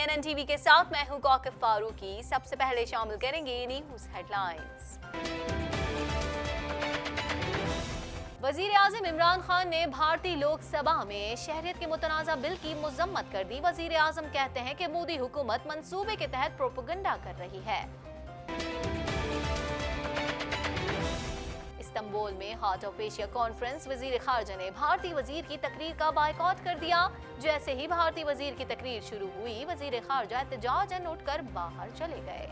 CNN TV के साथ मैं हूं कौकब फारूकी। सबसे पहले शामिल करेंगे न्यूज हेडलाइंस। वजीर आजम इमरान खान ने भारतीय लोकसभा में शहरियत के मुतनाज़ा बिल की मजम्मत कर दी। वजीर आजम कहते हैं कि मोदी हुकूमत मंसूबे के तहत प्रोपेगेंडा कर रही है। इस्तांबुल में हार्ट ऑफ एशिया कॉन्फ्रेंस, वजीर खारजा ने भारतीय वजीर की तकरीर का बायकॉट कर दिया। जैसे ही भारतीय वजीर की तकरीर शुरू हुई, वजीर खारजा एहतजाजन उठकर बाहर चले गए।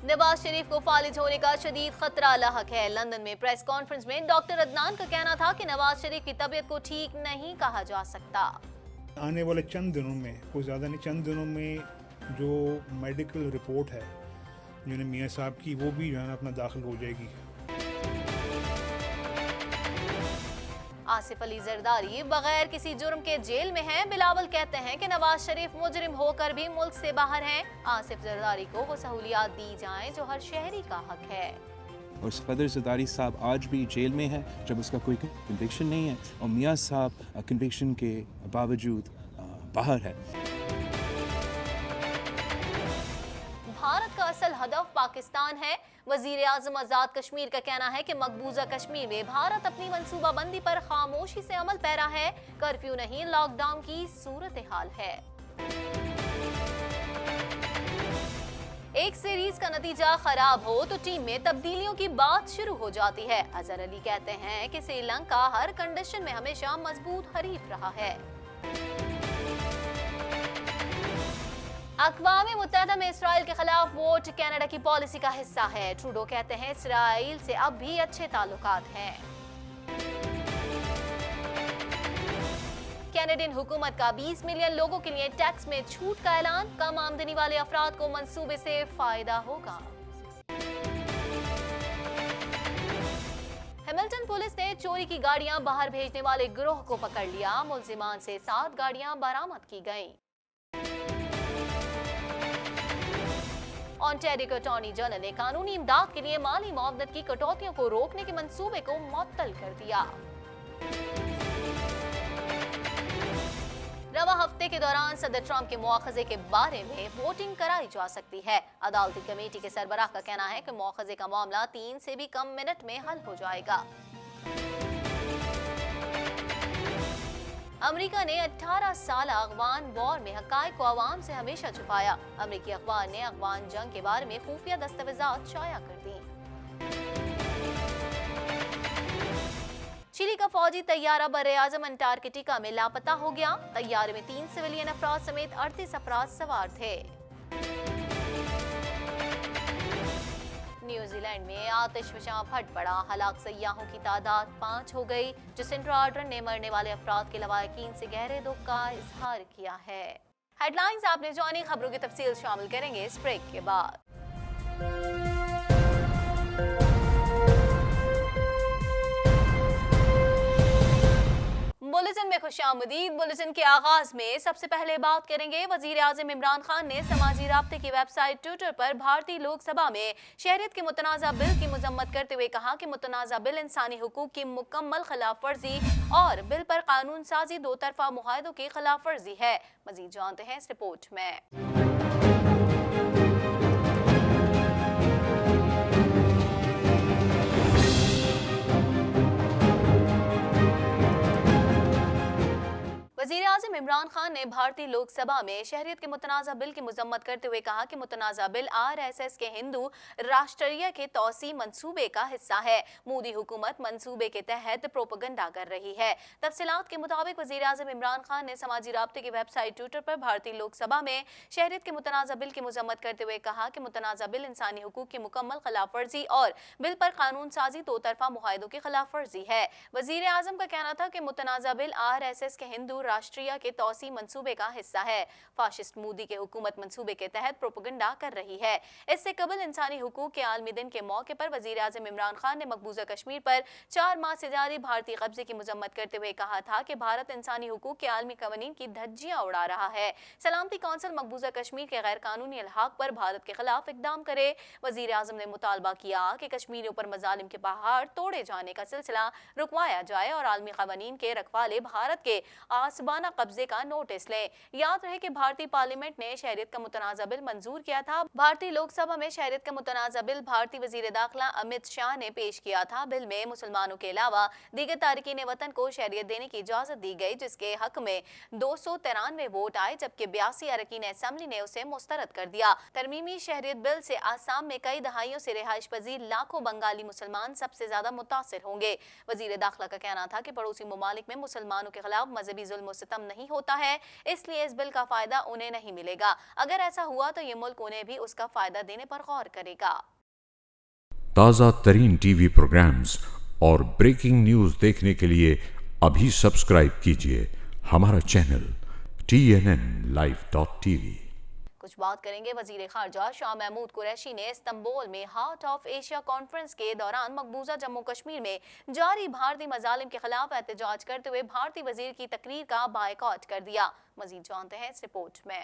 नवाज शरीफ को फालिज होने का शदीद खतरा लाहक है। लंदन में प्रेस कॉन्फ्रेंस में डॉक्टर अदनान का कहना था कि नवाज शरीफ की तबीयत को ठीक नहीं कहा जा सकता। आने वाले चंद दिनों में, कोई ज़्यादा नहीं, चंद दिनों में जो मेडिकल रिपोर्ट है जो मियाँ साहब की, वो भी जो है ना अपना दाखिल हो जाएगी। आसिफ अली जरदारी बगैर किसी जुर्म के जेल में हैं। बिलावल कहते हैं कि नवाज शरीफ मुजरिम होकर भी मुल्क से बाहर हैं। आसिफ जरदारी को वो सहूलियात दी जाएं जो हर शहरी का हक है। और सफदर जरदारी साहब आज भी जेल में है जब उसका कोई कन्विक्शन नहीं है, और मियाँ साहब कन्विक्शन के बावजूद बाहर है। भारत का असल हदफ पाकिस्तान है। वजीर आजम आजाद कश्मीर का कहना है कि मकबूजा कश्मीर में भारत अपनी मंसूबाबंदी पर खामोशी से अमल पैरा है। कर्फ्यू नहीं, लॉकडाउन की सूरत हाल है। एक सीरीज का नतीजा खराब हो तो टीम में तब्दीलियों की बात शुरू हो जाती है। अजहर अली कहते हैं कि श्रीलंका हर कंडीशन में हमेशा मजबूत हरीफ रहा है। अक़वाम मुत्तहिदा में इसराइल के खिलाफ वोट कनाडा की पॉलिसी का हिस्सा है। ट्रूडो कहते हैं इसराइल से अब भी अच्छे ताल्लुकात हैं। कैनेडियन हुकूमत का 20 मिलियन लोगों के लिए टैक्स में छूट का ऐलान। कम आमदनी वाले अफराद को मंसूबे से फायदा होगा। हैमिल्टन पुलिस ने चोरी की गाड़ियां बाहर भेजने वाले गिरोह को पकड़ लिया। मुल्जिमान से 7 गाड़ियां बरामद की गईं। ओंटारियो के अटॉर्नी जनरल ने कानूनी इमदाद के लिए माली मुआवजत की कटौतियों को रोकने के मंसूबे को मुअत्तल कर दिया। रवा हफ्ते के दौरान सदर ट्रंप के मुआखजे के बारे में वोटिंग कराई जा सकती है। अदालती कमेटी के सरबराह का कहना है कि मुआखजे का मामला 3 से भी कम मिनट में हल हो जाएगा। अमेरिका ने 18 साल अफगान वॉर में हकायक को अवाम से हमेशा छुपाया। अमेरिकी अखबार ने अफगान जंग के बारे में खुफिया दस्तावेजात शाया कर दी। चिली का फौजी तैयारा बरे-आज़म अंटार्कटिका में लापता हो गया। तैयारे में 3 सिविलियन अफराद समेत 38 अफराद सवार थे। न्यूजीलैंड में आतिशफशां फट पड़ा। हलाक सयाहों की तादाद 5 हो गई। जसिंड्रा आर्डर्न ने मरने वाले अफराद के लवाहिकीन से गहरे दुख का इजहार किया है। हेडलाइंस आपने जानी, खबरों की तफसील शामिल करेंगे इस ब्रेक के बाद। बुलेटिन में खुशामदीद। बुलेटिन के आगाज में सबसे पहले बात करेंगे वजीर आजम इमरान खान ने समाजी राब्ते की वेबसाइट ट्विटर पर भारतीय लोकसभा में शहरियत के मुतनाज़ा बिल की मजम्मत करते हुए कहा कि मुतनाज़ा बिल इंसानी हुकूक की मुकम्मल खिलाफ वर्जी और बिल पर कानून साजी दो तरफा मुआहदों की खिलाफ वर्जी है। मजीद जानते हैं इस रिपोर्ट में। वज़ीर आज़म इमरान खान ने भारतीय लोकसभा में शहरियत के मुतनाज़ा बिल की मजम्मत करते हुए कहा कि मुतनाज़ा बिल RSS के हिंदू राष्ट्रीय के तौसी मंसूबे का हिस्सा है। मोदी हुकूमत मंसूबे के तहत प्रोपेगेंडा कर रही है। तफसीलात के मुताबिक वज़ीर आज़म इमरान खान ने समाजी राब्ते की वेबसाइट ट्विटर पर भारतीय लोकसभा में शहरियत के मुतनाज़ा बिल की मजम्मत करते हुए कहा कि मुतनाज़ा बिल इंसानी हुकूक की मुकम्मल खिलाफ वर्जी और बिल पर कानून साजी दो तरफा मुआहदों की खिलाफ वर्जी है। वज़ीर आज़म का कहना था कि मुतनाज़ा बिल RSS के हिंदू राष्ट्रीय के तौसी मंसूबे का हिस्सा है। फाशिस्ट मोदी के हुकूमत मंसूबे के तहत प्रोपेगेंडा कर रही है। इससे कबल इंसानी हुकूक के आलमी दिन के मौके पर वजीर आज़म इमरान खान ने मकबूजा कश्मीर पर 4 माह से जारी भारतीय कब्जे की मजम्मत करते हुए कहा था कि भारत इंसानी हुकूक के आलमी कवानीन की धज्जियां उड़ा रहा है। सलामती कौंसिल मकबूजा कश्मीर के गैर कानूनी अलहाक पर भारत के खिलाफ इकदाम करे। वजीर आज़म ने मुतालबा किया कि कश्मीरियों पर मजालिम के पहाड़ तोड़े जाने का सिलसिला रुकवाया जाए और आलमी कवानीन के रखवाले भारत के आसबा जुर्माना कब्जे का नोटिस लें। याद रहे कि भारतीय पार्लियामेंट ने शहरियत का मुतनाज़ा बिल मंजूर किया था। भारतीय लोकसभा में शहरियत का मुतनाज़ा बिल भारतीय वजीर दाखिला अमित शाह ने पेश किया था। बिल में मुसलमानों के अलावा दीगर तारिकीन वतन को शहरियत देने की इजाजत दी गई, जिसके हक में 293 वोट आए, जबकि 82 अरकान असेंबली ने उसे मुस्तरद कर दिया। तरमीमी शहरियत बिल से आसाम में कई दहाइयों से रिहाइश पजीर लाखों बंगाली मुसलमान सबसे ज्यादा मुतासिर होंगे। वजीर दाखिला का कहना था कि पड़ोसी ममालिक में मुसलमानों के खिलाफ मजहबी जुल्म सितम नहीं होता है, इसलिए इस बिल का फायदा उन्हें नहीं मिलेगा। अगर ऐसा हुआ तो ये मुल्क उन्हें भी उसका फायदा देने पर गौर करेगा। ताज़ा तरीन टीवी प्रोग्राम्स और ब्रेकिंग न्यूज़ देखने के लिए अभी सब्सक्राइब कीजिए हमारा चैनल TNNlive.tv। कुछ बात करेंगे वजीर खारजा शाह महमूद कुरैशी ने इस्तांबुल में हार्ट ऑफ एशिया कॉन्फ्रेंस के दौरान मकबूजा जम्मू कश्मीर में जारी भारतीय मजालिम के खिलाफ एहतजाज करते हुए भारतीय वजीर की तकरीर का बायकॉट कर दिया। मजीद जानते हैं इस रिपोर्ट में।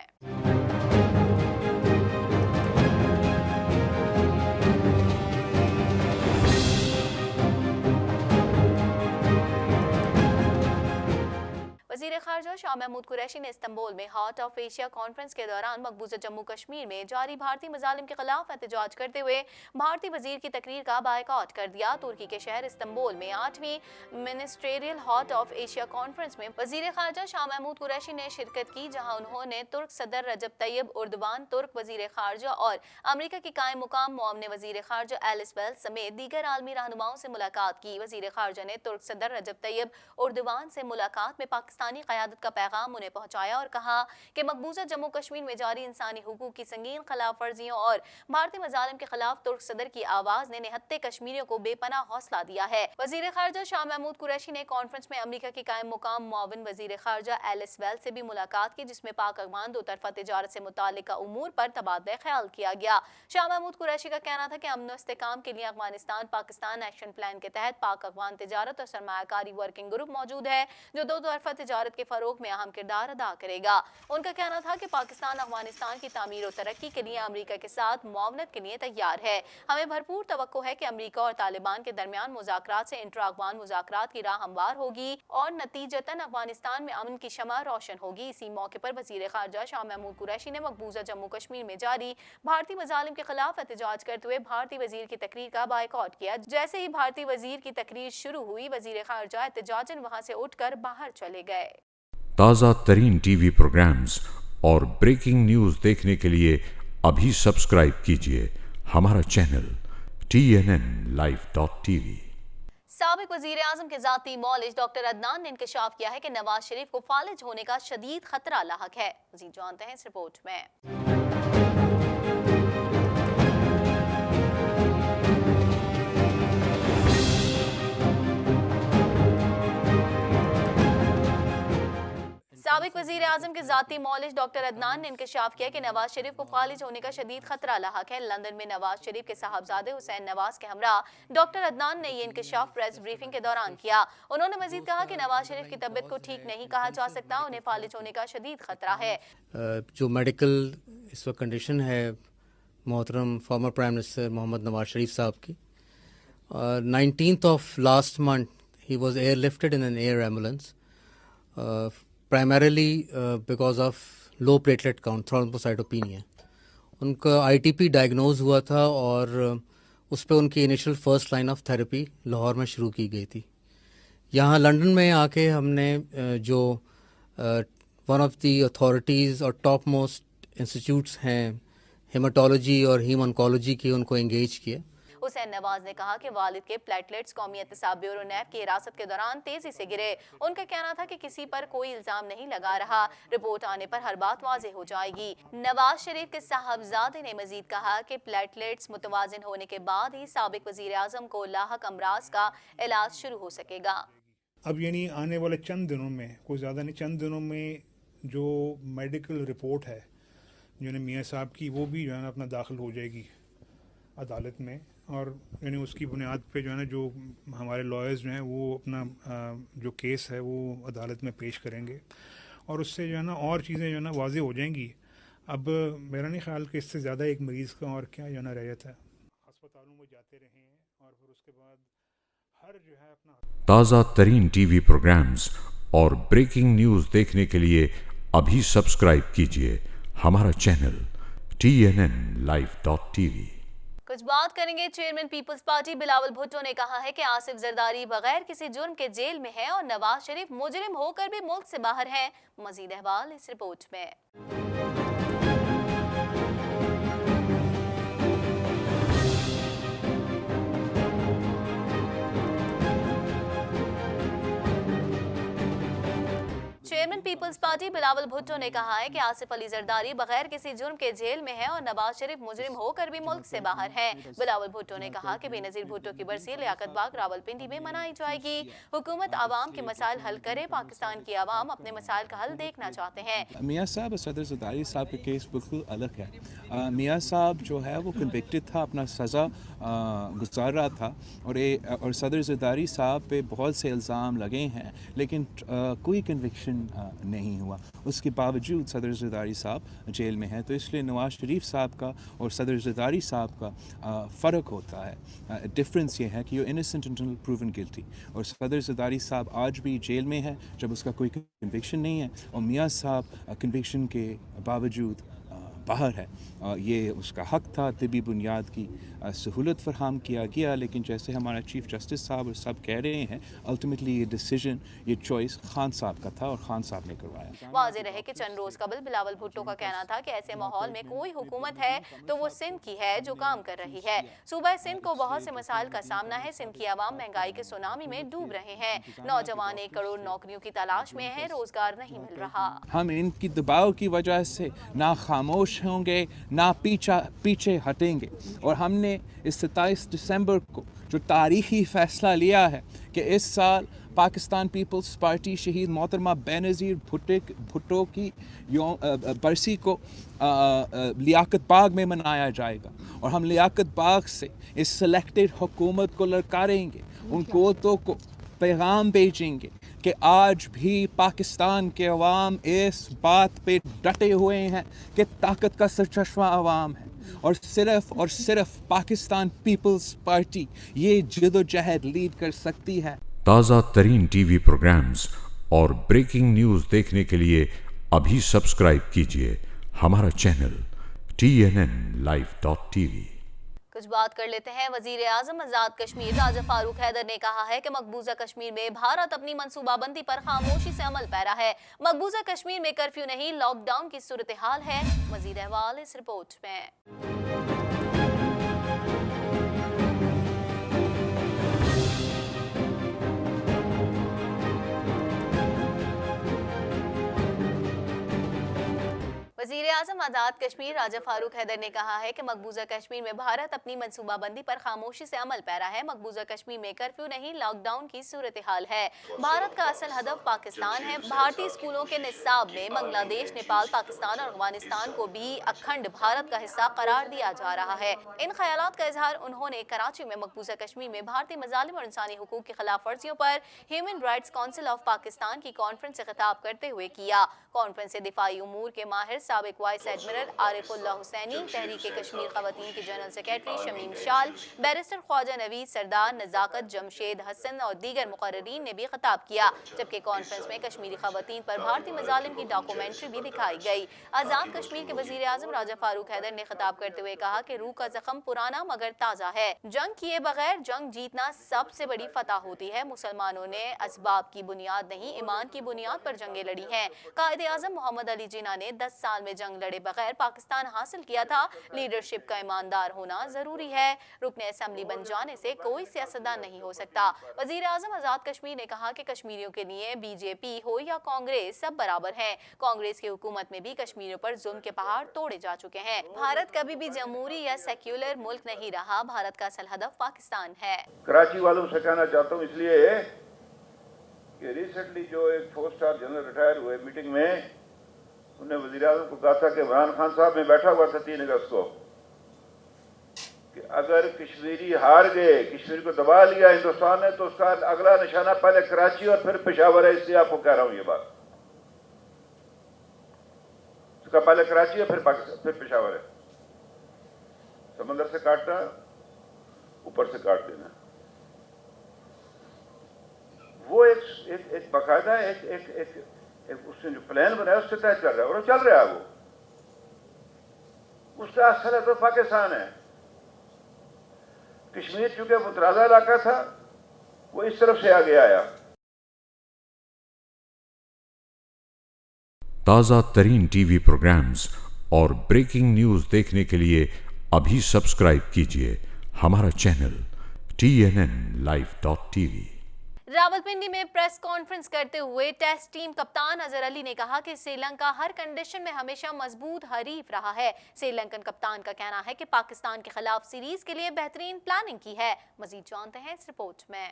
वजीर खारजा शाह महमूद कुरैशी ने इस्तांबुल में हार्ट ऑफ एशिया कॉन्फ्रेंस के दौरान मकबूजा जम्मू कश्मीर में जारी भारतीय मजालिम के खिलाफ एहतजाज करते हुए भारतीय वजीर की तकरीर का बायकॉट कर दिया। तुर्की के शहर इस्तांबुल में 8वीं ministerial heart of Asia conference में वजीर खारजा शाह महमूद कुरैशी ने शिरकत की, जहां उन्होंने तुर्क सदर रजब तैयब उर्दवान, तुर्क वजीर खारजा और अमरीका की कायम मुकाम मुआवने वजीर खारजा एलिस वेल्स समेत दीगर आलमी रहनुमाओं से मुलाकात की। वजीर खारजा ने तुर्क सदर रजब तैयब उर्दवान से मुलाकात में पाकिस्तानी क़यादत का पैगाम उन्हें पहुंचाया और कहा कि मकबूजा जम्मू कश्मीर में जारी इंसानी हुकूक की संगीन खिलाफ वर्जियों और भारतीय मजालिम के खिलाफ तुर्क सदर की आवाज ने निहत्ते कश्मीरियों को बेपनाह हौसला दिया है। वजीर खारजा शाह महमूद कुरैशी ने कॉन्फ्रेंस में अमरीका की कायम मुकाम मुआविन वजीर खारजा एलिस वेल्स से भी मुलाकात की, जिसमें पाक अफगान दो तरफा तिजारत से मुताल्लिका उमूर पर तबादला ख्याल किया गया। शाह महमूद कुरैशी का कहना था कि अमन इस्तेहकाम के लिए अफगानिस्तान पाकिस्तान एक्शन प्लान के तहत पाक अफगान तिजारत और सरमायाकारी वर्किंग ग्रुप मौजूद है, जो दो तरफा तिजारत के फरोग में अहम किरदार अदा करेगा। उनका कहना था कि पाकिस्तान अफगानिस्तान की तामीर और तरक्की के लिए अमरीका के साथ मुआवनत के लिए तैयार है। हमें भरपूर तवक्को है कि अमरीका और तालिबान के दरमियान मुज़ाकरात से इंट्रा अफगान मुज़ाकरात की राह हमवार होगी और नतीजतन अफगानिस्तान में अमन की शमा रोशन होगी। इसी मौके पर वजीर खारजा शाह महमूद कुरैशी ने मकबूजा जम्मू कश्मीर में जारी भारतीय मजालिम के खिलाफ एहतजाज करते हुए भारतीय वजीर की तकरीर का बायकॉट किया। जैसे ही भारतीय वजीर की तकरीर शुरू हुई, वजीर खारजा एहतजाजन वहां से उठकर बाहर चले गए। ताज़ा तरीन टीवी प्रोग्राम्स और ब्रेकिंग न्यूज़ देखने के लिए अभी सब्सक्राइब कीजिए हमारा चैनल TNNlive.tv। साबिक वजीर आजम के जाती मौलिज डॉक्टर अदनान ने इंकशाफ किया है कि नवाज शरीफ को फालिज होने का शदीद खतरा लाहक है। मज़ीद जानते हैं इस रिपोर्ट में। साबिक वजीर आजम के जाती मौलिज डॉक्टर अदनान ने इंकशाफ किया कि नवाज शरीफ को फालिज होने का शदीद खतरा लाहक है। लंदन में नवाज शरीफ के साहबजादे हुसैन नवाज के हमरा डॉक्टर अदनान ने ये इंकशाफ प्रेस ब्रीफिंग के दौरान किया। उन्होंने मजीद कहा कि नवाज शरीफ की तबीयत को ठीक नहीं कहा जा सकता, उन्हें फालिज होने का शदीद खतरा है। जो मेडिकल इस वक्त कंडीशन है मोहतरम former prime minister Mohammad Nawaz Sharif sahab की, 19th of last month he was airlifted in an air ambulance primarily because of low platelet count thrombocytopenia. उनका ITP डायग्नोज हुआ था और उस पर उनकी initial first line of therapy Lahore में शुरू की गई थी। यहाँ लंदन में आके हमने जो वन ऑफ द अथॉरिटीज़ और टॉप मोस्ट इंस्टीट्यूट्स हैं हेमाटोलॉजी और हीम ऑन्कोलॉजी की, उनको एंगेज किया। हुसैन नवाज ने कहा कि वालिद के प्लेटलेट्स कौमी एहतसाब ब्यूरो नैब की हिरासत के दौरान तेजी से गिरे। उनका कहना था कि किसी पर कोई इल्जाम नहीं लगा रहा, रिपोर्ट आने पर हर बात वाज़ेह हो जाएगी। नवाज शरीफ के साहबजादे ने मजीद कहा कि प्लेटलेट्स मुतवाजिन होने के बाद ही साबिक वजीर आजम को लाहक अमराज का इलाज शुरू हो सकेगा। अब यानी आने वाले चंद दिनों में, कोई ज़्यादा नहीं, चंद दिनों में जो मेडिकल रिपोर्ट है जो है मियाँ साहब की, वो भी जो है ना अपना दाखिल हो जाएगी अदालत में, और यानी उसकी बुनियाद पे जो है ना जो हमारे लॉयर्स जो हैं वो अपना जो केस है वो अदालत में पेश करेंगे और उससे जो है ना और चीज़ें जो है ना वाज़ेह हो जाएंगी। अब मेरा नहीं ख्याल कि इससे ज़्यादा एक मरीज़ का और क्या जो है ना रहता है। अस्पतालों में जाते रहे हैं और फिर उसके बाद हर जो है अपना ताज़ा तरीन टीवी प्रोग्राम्स और ब्रेकिंग न्यूज देखने के लिए अभी सब्सक्राइब कीजिए हमारा चैनल TNNlive.tv। कुछ बात करेंगे chairman Peoples Party Bilawal Bhutto ने कहा है कि आसिफ जरदारी बगैर किसी जुर्म के जेल में है और नवाज शरीफ मुजरिम होकर भी मुल्क से बाहर है। मजीद अहवाल इस रिपोर्ट में। Chairman Peoples Party Bilawal Bhutto ने कहा है कि आसिफ अली जरदारी बगैर किसी जुर्म के जेल में है और नवाज शरीफ मुजरिम होकर भी मुल्क से बाहर है। बिलावल भुट्टो ने कहा कि बेनजीर भुट्टो की बरसी लियाकत बाग रावलपिंडी में मनाई जाएगी। हुकूमत आवाम के मसाइल हल करे, पाकिस्तान की आवाम अपने मसाइल का हल देखना चाहते हैं। मियाँ साहब और सदर जरदारी साहब का केस बिल्कुल अलग है। मियाँ साहब जो है वो कन्विक्टेड था, अपना सज़ा गुजार रहा था और सदर जरदारी साहब पे बहुत से इल्ज़ाम लगे हैं लेकिन कोई कन्विक्शन नहीं हुआ। उसके बावजूद सदर जरदारी साहब जेल में हैं। तो इसलिए नवाज शरीफ साहब का और सदर जरदारी साहब का फ़र्क होता है। डिफरेंस ये है कि you innocent until proven guilty और सदर जरदारी साहब आज भी जेल में है जब उसका कोई कन्विक्शन नहीं है और मियाँ साहब कन्विक्शन के बावजूद बाहर है। ये उसका हक था, तिबी बुनियाद की सहूलत फरहम किया गया, लेकिन जैसे हमारा चीफ जस्टिस साहब और सब कह रहे हैं अल्टीमेटली ये डिसीजन, ये चॉइस खान साहब का था और खान साहब ने करवाया। वाज़ेह रहे कि चंद रोज कबल बिलावल भुट्टो का कहना था कि ऐसे माहौल में कोई हुकूमत है तो वो सिंध की है जो काम कर रही है। सूबा सिंध को बहुत से मसाइल का सामना है। सिंध की आवाम महंगाई के सुनामी में डूब रहे हैं। नौजवान 1 करोड़ नौकरियों की तलाश में है, रोजगार नहीं मिल रहा। हम इनकी दबाव की वजह से ना खामोश होंगे ना पीछे हटेंगे और हमने इस 27 दिसंबर को जो तारीखी फैसला लिया है कि इस साल पाकिस्तान पीपल्स पार्टी शहीद मोहतरमा बेनज़ीर भुट्टो की बरसी को लियाकत बाग में मनाया जाएगा और हम लियाकत बाग से इस सिलेक्टेड हुकूमत को ललकारेंगे, उन कोतों को पैगाम भेजेंगे कि आज भी पाकिस्तान के अवाम इस बात पे डटे हुए हैं कि ताकत का सरचश्मा अवाम है और सिर्फ पाकिस्तान पीपल्स पार्टी ये जदोजहद लीड कर सकती है। ताज़ा तरीन टीवी प्रोग्राम्स और ब्रेकिंग न्यूज देखने के लिए अभी सब्सक्राइब कीजिए हमारा चैनल TNNlive.tv। कुछ बात कर लेते हैं। वजीर आजम आजाद कश्मीर राजा फारूक हैदर ने कहा है कि मकबूजा कश्मीर में भारत अपनी मनसूबाबंदी पर खामोशी से अमल पैरा है। मकबूजा कश्मीर में कर्फ्यू नहीं, लॉकडाउन की सूरत हाल है। मजीद अहवाल इस रिपोर्ट में। वज़ीर आज़म आज़ाद कश्मीर राजा फारूक हैदर ने कहा है कि मकबूजा कश्मीर में भारत अपनी मनसूबाबंदी पर खामोशी से अमल पैरा है। मकबूजा कश्मीर में कर्फ्यू नहीं, लॉकडाउन की सूरत हाल है। भारत का असल हदफ पाकिस्तान है। भारतीय स्कूलों के निसाब में बांग्लादेश, नेपाल, पाकिस्तान और अफगानिस्तान को भी अखंड भारत का हिस्सा करार दिया जा रहा है। इन ख्यालात का इजहार उन्होंने कराची में मकबूजा कश्मीर में भारतीय मजालिम और इंसानी हुकूक की खिलाफ वर्जियों पर human rights council of Pakistan की कॉन्फ्रेंस से खिताब करते हुए किया। कॉन्फ्रेंस से दिफाई उमूर के माहिर साबिक वाइस एडमिरल आरिफुल्लाह हुसैनी, तहरीक कश्मीर खवातीन की जनरल सेक्रेटरी शमीम शाल, बैरिस्टर ख्वाजा नवीद सरदार, नजाकत जमशेद हसन और दीगर मुकर्ररीन ने भी खिताब किया। जबकि कॉन्फ्रेंस में कश्मीरी खवातीन पर भारतीय मजालिम की डॉक्यूमेंट्री भी दिखाई गई। आज़ाद कश्मीर के वजीर आज़म राजा फारूक हैदर ने खिताब करते हुए कहा कि रूह का जख्म पुराना मगर ताज़ा है। जंग किए बगैर जंग जीतना सबसे बड़ी फतह होती है। मुसलमानों ने असबाब की बुनियाद नहीं, ईमान की बुनियाद पर जंगें लड़ी हैं। कायदे आज़म मोहम्मद अली जिन्ना ने 10 साल में जंग लड़े बगैर पाकिस्तान हासिल किया था। लीडरशिप का ईमानदार होना जरूरी है। रुकने असेंबली बन जाने से कोई सियासतदान नहीं हो सकता। वजीर आज़म आज़ाद कश्मीर ने कहा कि कश्मीरियों के लिए बीजेपी हो या कांग्रेस सब बराबर हैं। कांग्रेस की हुकूमत में भी कश्मीरियों पर जुल्म के पहाड़ तोड़े जा चुके हैं। भारत कभी भी जमहूरी या सेक्युलर मुल्क नहीं रहा। भारत का असल हदफ पाकिस्तान है। कराची वालों से कहना चाहता हूँ इसलिए कि रिसेंटली जो एक 4 स्टार जनरल रिटायर हुए मीटिंग में उन्हें वज़ीर आज़म को कहा था कि इमरान खान साहब में बैठा हुआ था 3 अगस्त को कि अगर कश्मीरी हार गए, कश्मीर को दबा लिया हिंदुस्तान ने, तो उसका अगला निशाना पहले कराची और फिर पेशावर है। इसलिए आपको कह रहा हूँ ये बात, उसका पहले कराची है फिर पेशावर है। समंदर से काटना, ऊपर से काट देना। वो एक बाकायदा एक उसने जो प्लान बनाया उससे तय चल रहा है और चल रहा है। वो उसका असल है तो पाकिस्तान है। कश्मीर चूंकि मुतराजा इलाका था, वो इस तरफ से आगे आया। ताज़ा तरीन टीवी प्रोग्राम्स और ब्रेकिंग न्यूज़ देखने के लिए अभी सब्सक्राइब कीजिए हमारा चैनल TNNlive.tv। रावलपिंडी में प्रेस कॉन्फ्रेंस करते हुए टेस्ट टीम कप्तान अजहर अली ने कहा कि श्रीलंका हर कंडीशन में हमेशा मजबूत हरीफ रहा है। श्रीलंकन कप्तान का कहना है कि पाकिस्तान के खिलाफ सीरीज के लिए बेहतरीन प्लानिंग की है। मजीद जानते हैं इस रिपोर्ट में।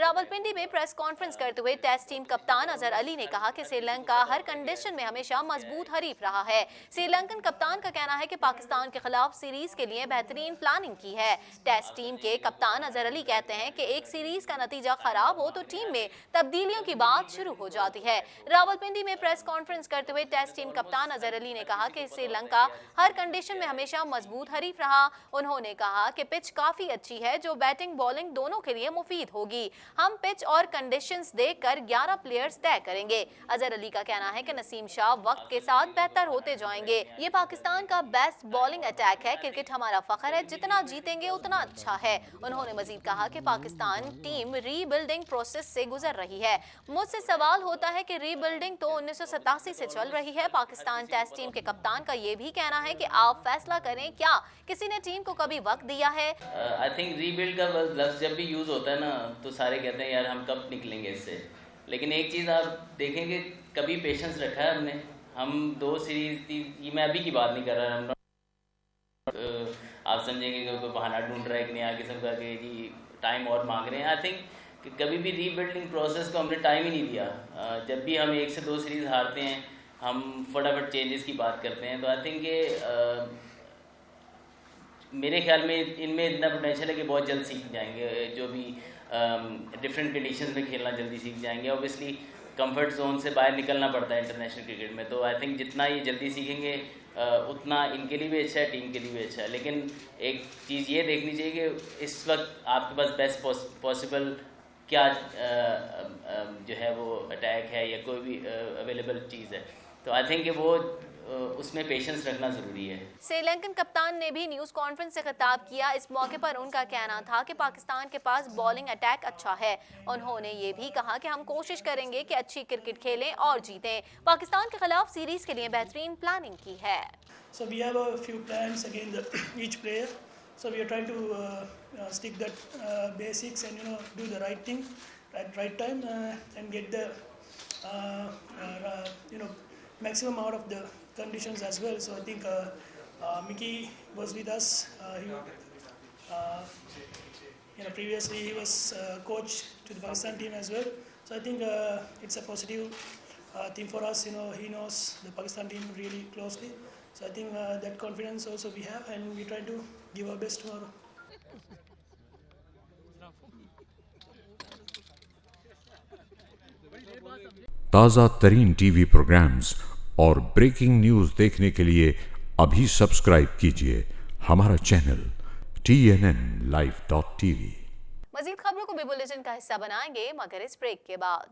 रावलपिंडी में प्रेस कॉन्फ्रेंस करते हुए टेस्ट टीम कप्तान अजहर अली ने कहा कि श्रीलंका हर कंडीशन में हमेशा मजबूत हरीफ रहा है। श्रीलंकन कप्तान का कहना है कि पाकिस्तान के खिलाफ सीरीज के लिए बेहतरीन प्लानिंग की है। टेस्ट टीम के कप्तान अजहर अली कहते हैं कि एक सीरीज का नतीजा खराब हो तो टीम में तब्दीलियों की बात शुरू हो जाती है। रावलपिंडी में प्रेस कॉन्फ्रेंस करते हुए टेस्ट टीम कप्तान अजहर अली ने कहा कि श्रीलंका हर कंडीशन में हमेशा मजबूत हरीफ रहा। उन्होंने कहा कि पिच काफी अच्छी है जो बैटिंग बॉलिंग दोनों के लिए मुफीद होगी। हम पिच और कंडीशंस देखकर 11 प्लेयर्स तय करेंगे। अजहर अली का कहना है कि नसीम शाह वक्त के साथ बेहतर होते जाएंगे। ये पाकिस्तान का बेस्ट बॉलिंग अटैक है। क्रिकेट हमारा फख्र है, जितना जीतेंगे उतना अच्छा है। उन्होंने मजीद कहा कि पाकिस्तान टीम रीबिल्डिंग प्रोसेस से गुजर रही है। मुझसे सवाल होता है कि रीबिल्डिंग तो 1987 से चल रही है। पाकिस्तान टेस्ट टीम के कप्तान का ये भी कहना है कि आप फैसला करें, क्या किसी ने टीम को कभी वक्त दिया है? आई थिंक रीबिल्ड का लफ्ज़ जब भी यूज़ होता है ना तो सारे कहते हैं यार हम कब निकलेंगे इससे। लेकिन एक चीज़ आप देखेंगे, कभी पेशेंस रखा है हमने। हम 2 सीरीज थी, ये मैं अभी की बात नहीं कर रहा, आप समझेंगे कि कोई बहाना ढूंढ रहा है कि नया किस्म का कि जी टाइम और मांग रहे हैं। आई थिंक कि कभी भी रीबिल्डिंग प्रोसेस को हमने टाइम ही नहीं दिया। जब भी हम 1 से 2 सीरीज़ हारते हैं हम फटाफट चेंजेस की बात करते हैं। तो आई थिंक ये मेरे ख्याल में इनमें इतना पोटेंशियल है कि बहुत जल्द सीख जाएंगे। जो भी डिफरेंट कंडीशंस में खेलना जल्दी सीख जाएंगे। ऑब्वियसली कंफर्ट जोन से बाहर निकलना पड़ता है इंटरनेशनल क्रिकेट में। तो आई थिंक जितना ये जल्दी सीखेंगे उतना इनके लिए भी अच्छा है, टीम के लिए भी अच्छा है। लेकिन एक चीज़ ये देखनी चाहिए कि इस वक्त आपके पास बेस्ट पॉसिबल क्या जो है वो अटैक है या कोई भी अवेलेबल चीज़ है। तो आई थिंक वो उसमें पेशेंस रखना ज़रूरी है। श्रीलंकन कप्तान ने भी न्यूज़ कॉन्फ्रेंस से खिताब किया। इस मौके पर उनका कहना था कि पाकिस्तान के पास बॉलिंग अटैक अच्छा है। उन्होंने ये भी कहा कि हम कोशिश करेंगे कि अच्छी क्रिकेट खेलें और जीतें। पाकिस्तान के खिलाफ सीरीज के लिए बेहतरीन प्लानिंग की है। So we have a few plans against each player. So we are trying to stick that basics and do the right thing at right time and get the maximum out of the conditions as well. So I think Mickey was with us. Previously he was coach to the Pakistan team as well. So I think it's a positive thing for us. He knows the Pakistan team really closely. So I think that confidence also we have, and we try to give our best tomorrow. ताज़ा तरीन TV programmes और breaking news देखने के लिए अभी subscribe कीजिए हमारा channel TNNlive.tv। मजीद खबरों को भी बुलेटिन का हिस्सा बनाएंगे मगर इस ब्रेक के बाद।